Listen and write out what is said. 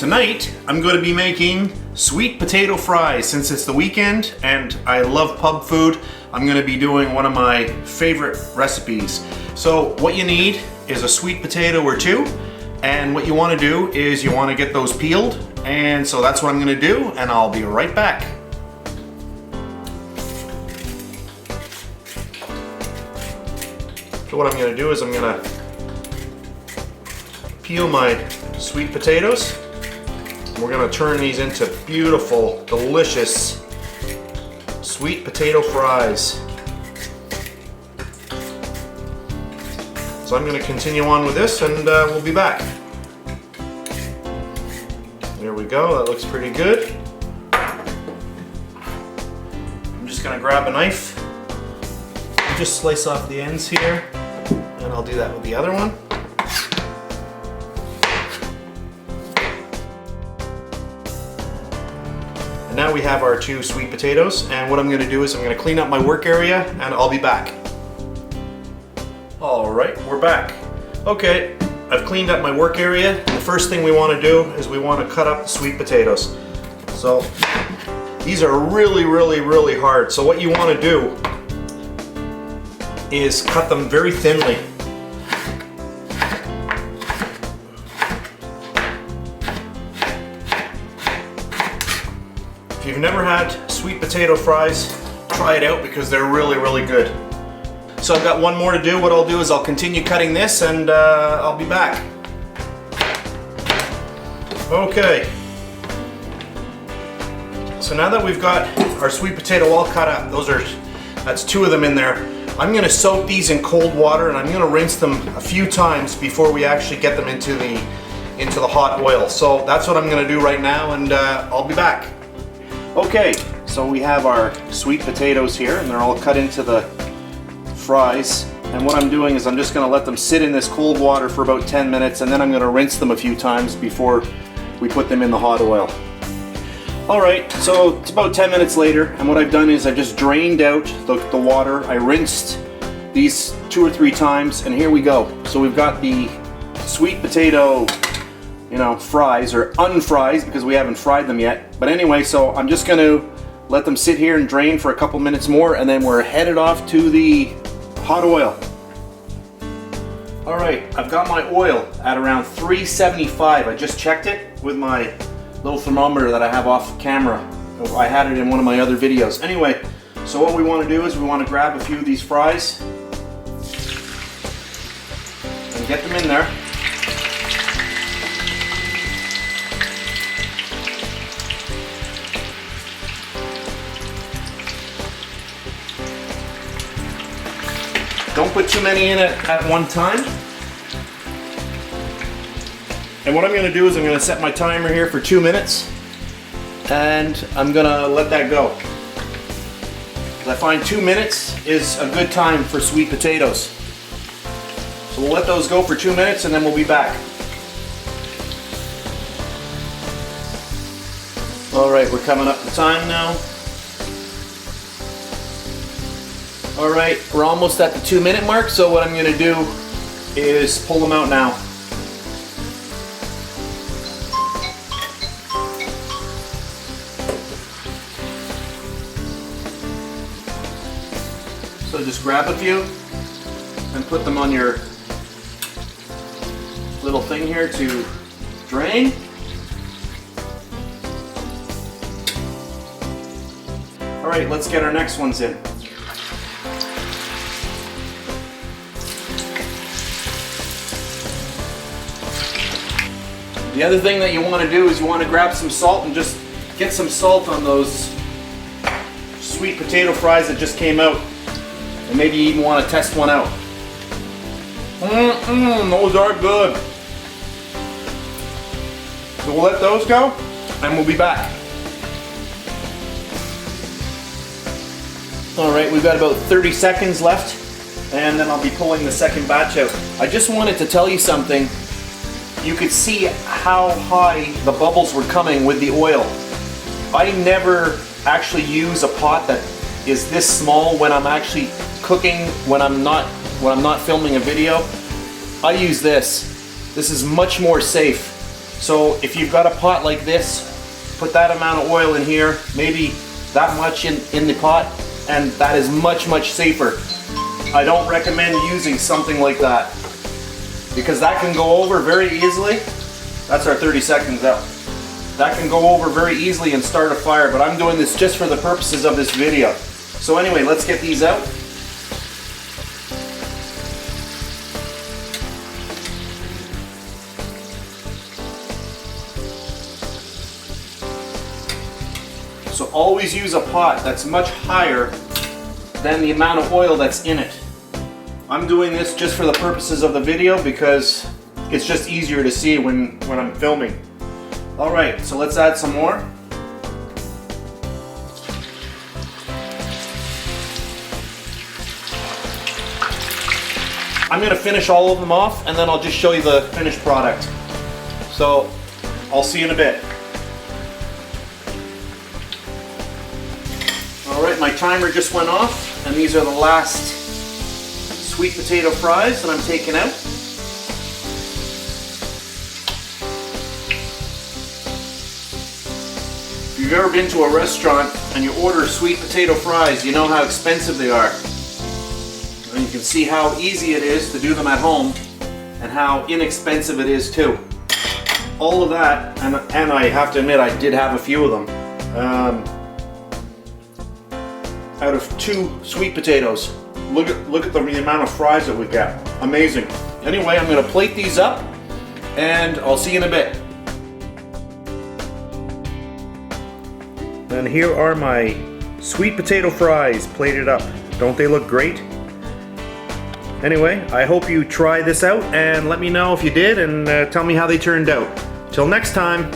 Tonight, I'm going to be making sweet potato fries. Since it's the weekend and I love pub food, I'm going to be doing one of my favorite recipes. So what you need is a sweet potato or two, and what you want to do is you want to get those peeled, and so that's what I'm going to do, and I'll be right back. So what I'm going to do is I'm going to peel my sweet potatoes. We're going to turn these into beautiful, delicious sweet potato fries. So I'm going to continue on with this, and we'll be back. There we go, that looks pretty good. I'm just going to grab a knife and just slice off the ends here, and I'll do that with the other one. And now we have our two sweet potatoes, and what I'm going to do is I'm going to clean up my work area, and I'll be back. Alright, we're back. Okay, I've cleaned up my work area, and the first thing we want to do is we want to cut up the sweet potatoes. So these are really hard, so what you want to do is cut them very thinly. If you've never had sweet potato fries, try it out because they're really good. So I've got one more to do. What I'll do is I'll continue cutting this, and I'll be back. Okay. So now that we've got our sweet potato all cut up, that's two of them in there. I'm going to soak these in cold water, and I'm going to rinse them a few times before we actually get them into the hot oil. So that's what I'm going to do right now, and I'll be back. Okay, so we have our sweet potatoes here, and they're all cut into the fries. And what I'm doing is I'm just going to let them sit in this cold water for about 10 minutes, and then I'm going to rinse them a few times before we put them in the hot oil. Alright, so it's about 10 minutes later, and what I've done is I've just drained out the water. I rinsed these 2 or 3 times, and here we go. So we've got the sweet potato, fries, or unfries, because we haven't fried them yet. But anyway, so I'm just going to let them sit here and drain for a couple minutes more, and then we're headed off to the hot oil. Alright, I've got my oil at around 375. I just checked it with my little thermometer that I have off camera. I had it in one of my other videos. Anyway, so what we want to do is we want to grab a few of these fries and get them in there. Don't put too many in it at one time. And what I'm going to do is I'm going to set my timer here for 2 minutes, and I'm going to let that go. I find 2 minutes is a good time for sweet potatoes. So we'll let those go for 2 minutes, and then we'll be back. Alright, we're coming up to time now. Alright, we're almost at the 2-minute mark, so what I'm going to do is pull them out now. So just grab a few and put them on your little thing here to drain. Alright, let's get our next ones in. The other thing that you want to do is you want to grab some salt and just get some salt on those sweet potato fries that just came out. And maybe you even want to test one out. Those are good. So we'll let those go, and we'll be back. Alright, we've got about 30 seconds left, and then I'll be pulling the second batch out. I just wanted to tell you something. You could see how high the bubbles were coming with the oil. I never actually use a pot that is this small when I'm actually cooking, when I'm not filming a video. I use this. This is much more safe. So if you've got a pot like this, put that amount of oil in here, maybe that much in the pot, and that is much, much safer. I don't recommend using something like that because that can go over very easily. That's our 30 seconds out. That can go over very easily and start a fire, but I'm doing this just for the purposes of this video. So anyway, let's get these out. So always use a pot that's much higher than the amount of oil that's in it. I'm doing this just for the purposes of the video because it's just easier to see when I'm filming. Alright, so let's add some more. I'm going to finish all of them off and then I'll just show you the finished product. So I'll see you in a bit. Alright, my timer just went off and these are the last sweet potato fries that I'm taking out. If you've ever been to a restaurant and you order sweet potato fries, you know how expensive they are. And you can see how easy it is to do them at home and how inexpensive it is too. All of that, and I have to admit I did have a few of them. Out of 2 sweet potatoes. Look at the amount of fries that we get. Amazing. Anyway, I'm going to plate these up and I'll see you in a bit. And here are my sweet potato fries plated up. Don't they look great? Anyway, I hope you try this out and let me know if you did and tell me how they turned out. Till next time.